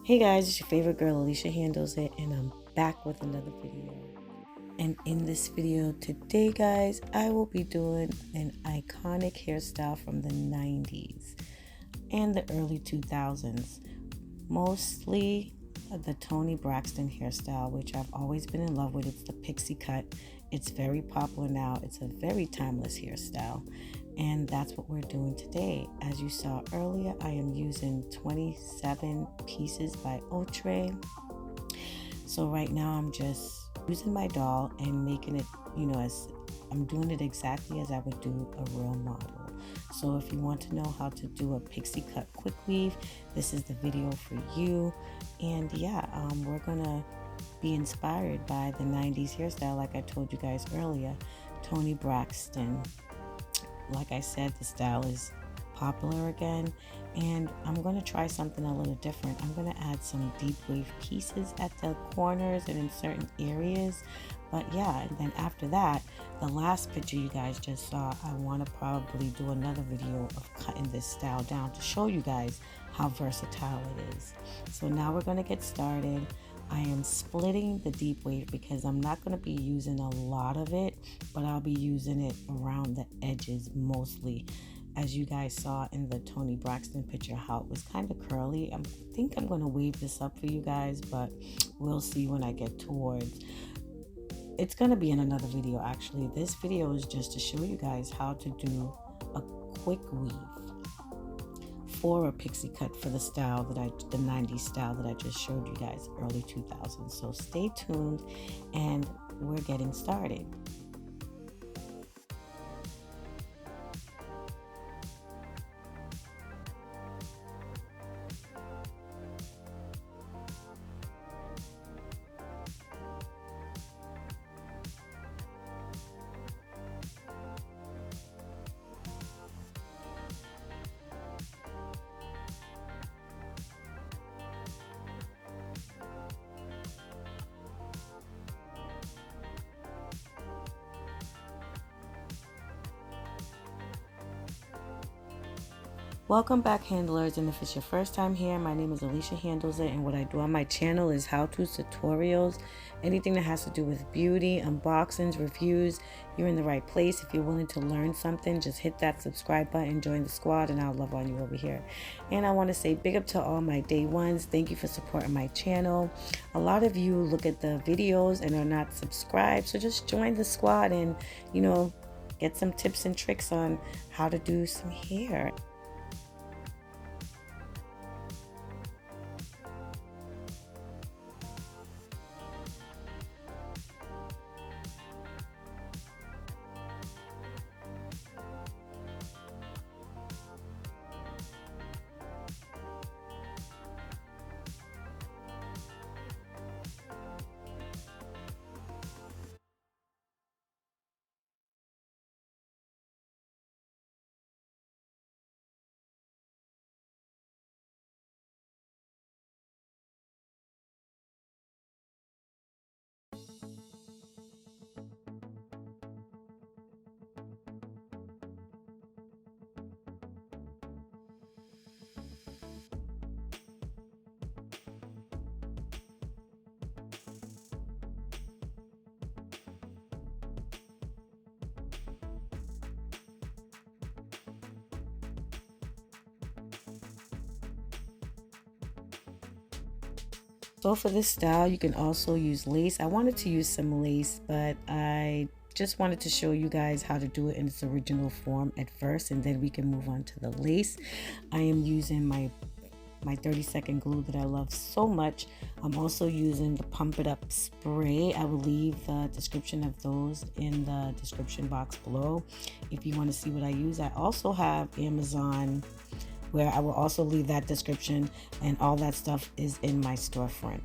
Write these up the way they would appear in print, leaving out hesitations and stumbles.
Hey guys, it's your favorite girl Alicia Handles It, and I'm back with another video. And in this video today, guys, I will be doing an iconic hairstyle from the 90s and the early 2000s. Mostly the Toni Braxton hairstyle, which I've always been in love with. It's the Pixie cut. It's very popular now. It's a very timeless hairstyle. And that's what we're doing today. As you saw earlier, I am using 27 pieces by Outre. So right now I'm just using my doll and making it, as I'm doing it exactly as I would do a real model. So if you want to know how to do a pixie cut quick weave, this is the video for you. And yeah, we're gonna be inspired by the 90s hairstyle, like I told you guys earlier, Toni Braxton. Like I said, the style is popular again, and I'm going to try something a little different. I'm going to add some deep wave pieces at the corners and in certain areas. But yeah, and then after that, the last picture you guys just saw, I want to probably do another video of cutting this style down to show you guys how versatile it is. So now we're going to get started. I am splitting the deep wave because I'm not going to be using a lot of it, but I'll be using it around the edges mostly. As you guys saw in the Toni Braxton picture, how it was kind of curly. I think I'm going to wave this up for you guys, but we'll see when I get towards. It's going to be in another video actually. This video is just to show you guys how to do a quick weave for a pixie cut for the style that the 90s style that I just showed you guys, early 2000s. So stay tuned and we're getting started. Welcome back, handlers, and if it's your first time here, my name is Alicia Handles It, and what I do on my channel is how-to tutorials, anything that has to do with beauty, unboxings, reviews. You're in the right place. If you're willing to learn something, just hit that subscribe button, join the squad, and I'll love on you over here. And I want to say big up to all my day ones. Thank you for supporting my channel. A lot of you look at the videos and are not subscribed, so just join the squad and, get some tips and tricks on how to do some hair. So for this style, you can also use lace. I wanted to use some lace, but I just wanted to show you guys how to do it in its original form at first, and then we can move on to the lace. I am using my 30-second glue that I love so much. I'm also using the Pump It Up spray. I will leave the description of those in the description box below if you want to see what I use. I also have Amazon, where I will also leave that description, and all that stuff is in my storefront.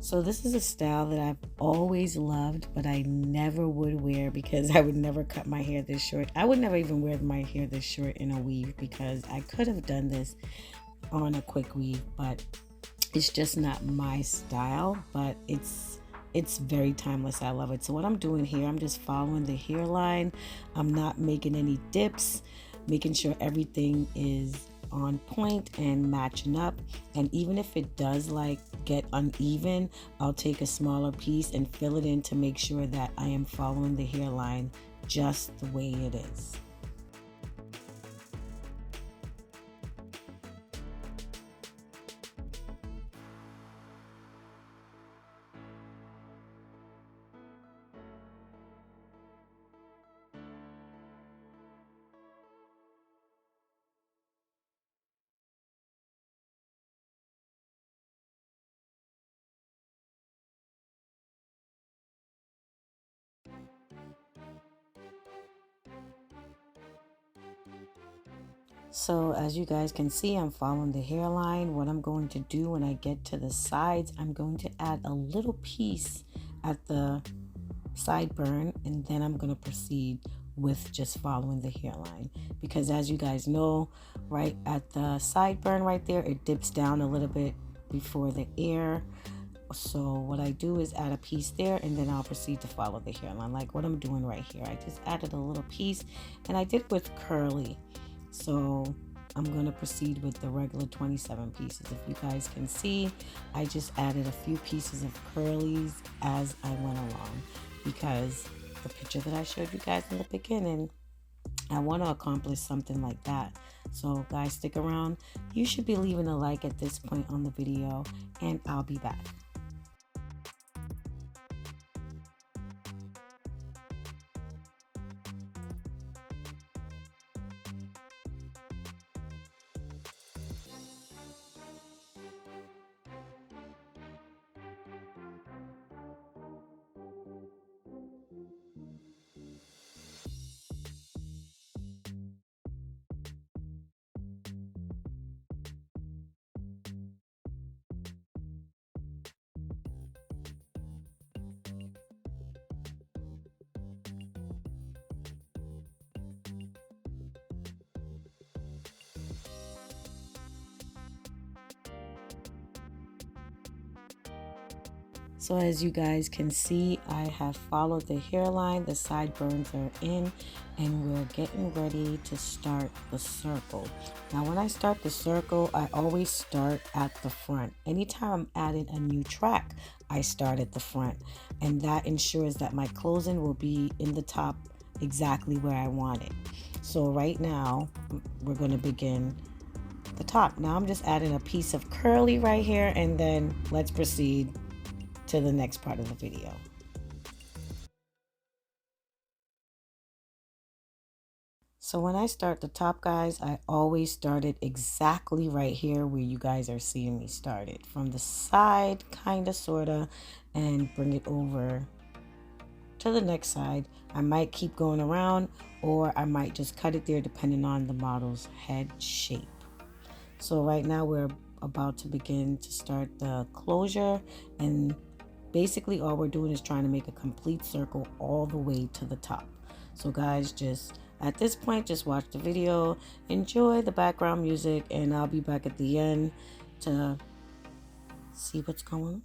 So this is a style that I've always loved, but I never would wear because I would never cut my hair this short. I would never even wear my hair this short in a weave because I could have done this on a quick weave, but it's just not my style. But it's very timeless. I love it. So what I'm doing here, I'm just following the hairline. I'm not making any dips. making sure everything is on point and matching up. And even if it does like get uneven, I'll take a smaller piece and fill it in to make sure that I am following the hairline just the way it is. So as you guys can see, I'm following the hairline. What I'm going to do when I get to the sides, I'm going to add a little piece at the sideburn, and then I'm going to proceed with just following the hairline, because as you guys know, right at the sideburn right there, it dips down a little bit before the ear. So what I do is add a piece there, and then I'll proceed to follow the hairline like what I'm doing right here. I just added a little piece, and I did with curly. So I'm going to proceed with the regular 27 pieces. If you guys can see, I just added a few pieces of curlies as I went along, because the picture that I showed you guys in the beginning, I want to accomplish something like that. So guys, stick around. You should be leaving a like at this point on the video, and I'll be back. So as you guys can see, I have followed the hairline, the sideburns are in, and we're getting ready to start the circle. Now when I start the circle, I always start at the front. Anytime I'm adding a new track, I start at the front, and that ensures that my closing will be in the top exactly where I want it. So right now, we're going to begin the top. Now I'm just adding a piece of curly right here, and then let's proceed to the next part of the video. So when I start the top, guys, I always start it exactly right here where you guys are seeing me start it. From the side, kind of, sort of, and bring it over to the next side. I might keep going around, or I might just cut it there depending on the model's head shape. So right now we're about to begin to start the closure, and basically all we're doing is trying to make a complete circle all the way to the top. So guys, just at this point, just watch the video, enjoy the background music, and I'll be back at the end to see what's going on.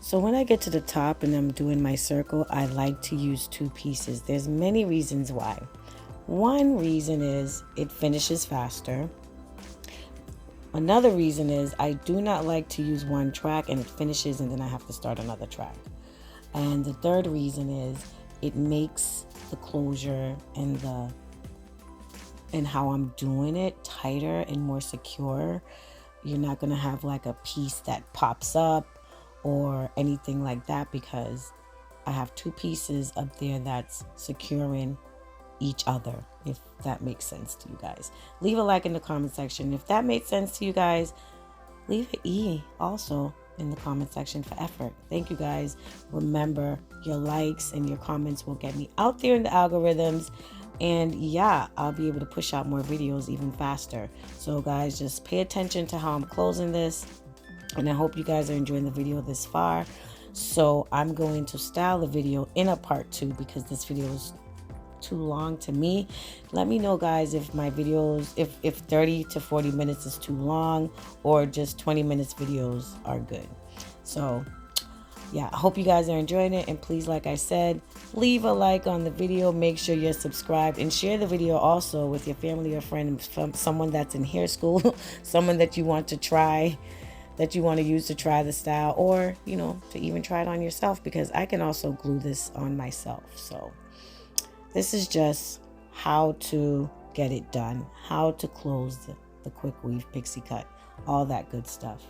So when I get to the top and I'm doing my circle, I like to use 2 pieces. There's many reasons why. One reason is it finishes faster. Another reason is I do not like to use one track and it finishes and then I have to start another track. And the third reason is it makes the closure and how I'm doing it tighter and more secure. You're not going to have like a piece that pops up or anything like that, because I have 2 pieces up there that's securing each other, if that makes sense to you guys. Leave a like in the comment section if that made sense to you guys. Leave an E also in the comment section for effort. Thank you guys. Remember, your likes and your comments will get me out there in the algorithms, and yeah, I'll be able to push out more videos even faster. So guys, just pay attention to how I'm closing this, and I hope you guys are enjoying the video this far. So I'm going to style the video in a part 2 because this video is too long to me. Let me know guys if my videos, if 30 to 40 minutes is too long, or just 20 minutes videos are good. So yeah, I hope you guys are enjoying it, and please, like I said, leave a like on the video, make sure you're subscribed, and share the video also with your family or friend, someone that's in hair school, someone that you want to try, that you want to use to try the style, or you know, to even try it on yourself, because I can also glue this on myself. So this is just how to get it done, how to close the quick weave pixie cut, all that good stuff.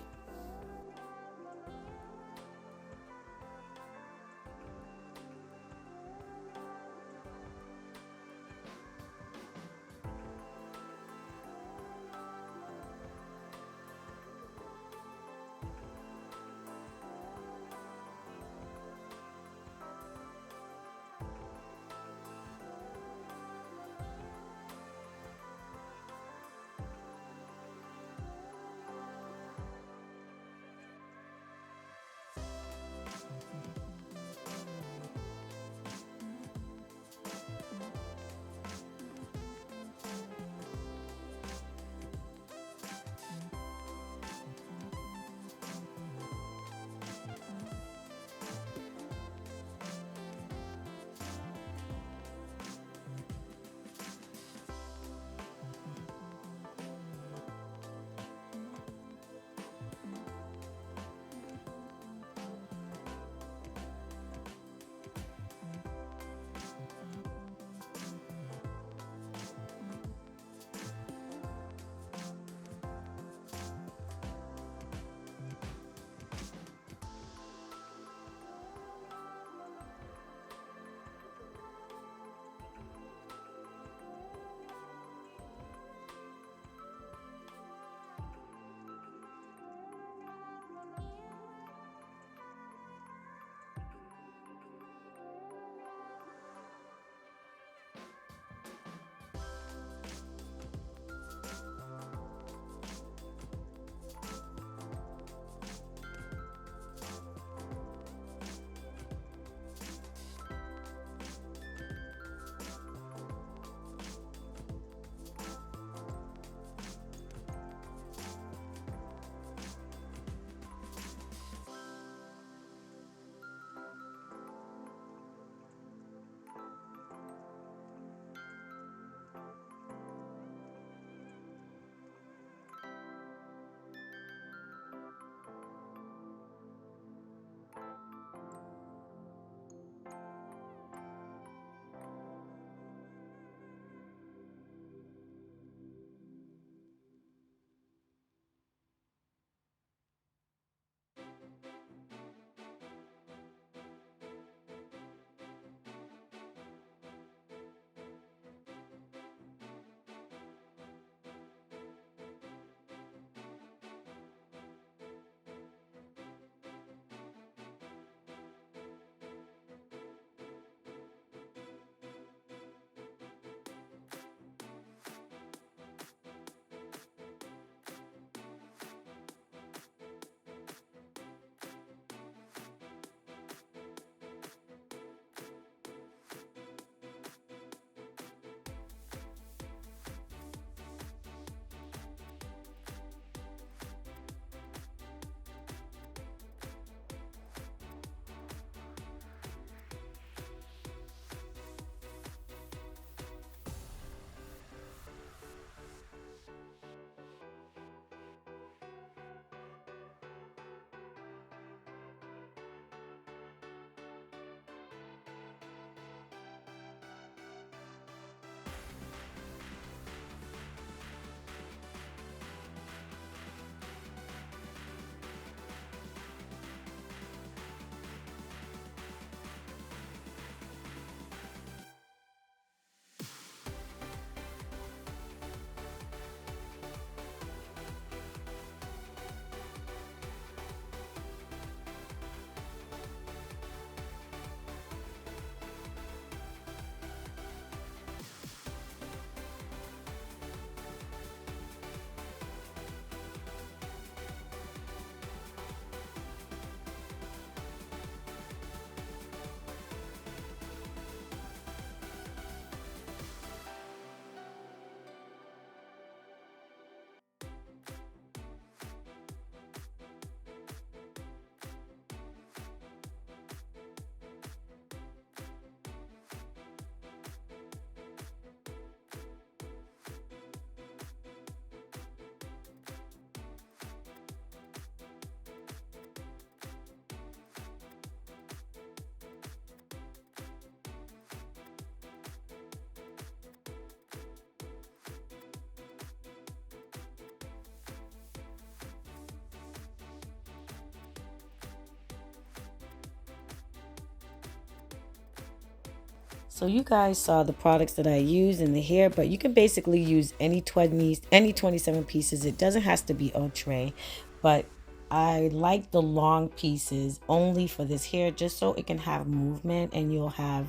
So you guys saw the products that I use in the hair, but you can basically use any 27 pieces. It doesn't have to be au trait, but I like the long pieces only for this hair, just so it can have movement and you'll have,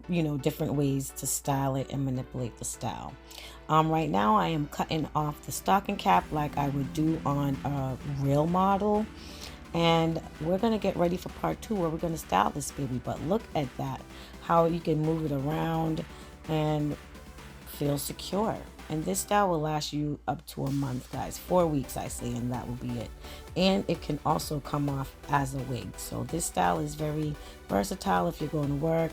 you know, different ways to style it and manipulate the style. Right now I am cutting off the stocking cap like I would do on a real model. And we're going to get ready for part 2 where we're going to style this baby. But look at that, how you can move it around and feel secure. And this style will last you up to a month, guys. 4 weeks, I say, and that will be it. And it can also come off as a wig. So this style is very versatile if you're going to work,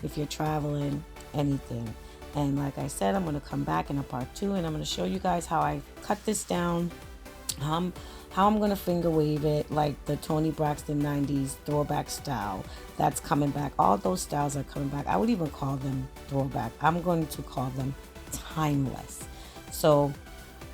if you're traveling, anything. And like I said, I'm going to come back in a part 2 and I'm going to show you guys how I cut this down. How I'm going to finger wave it like the Toni Braxton 90s throwback style. That's coming back. All those styles are coming back. I would even call them throwback. I'm going to call them timeless. So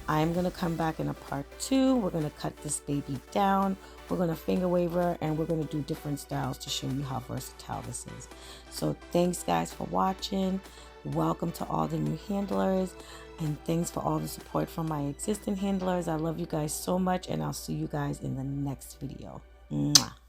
I'm going to come back in a part 2. We're going to cut this baby down. We're going to finger wave her and we're going to do different styles to show you how versatile this is. So thanks guys for watching. Welcome to all the new handlers. And thanks for all the support from my existing handlers. I love you guys so much and I'll see you guys in the next video. Mwah.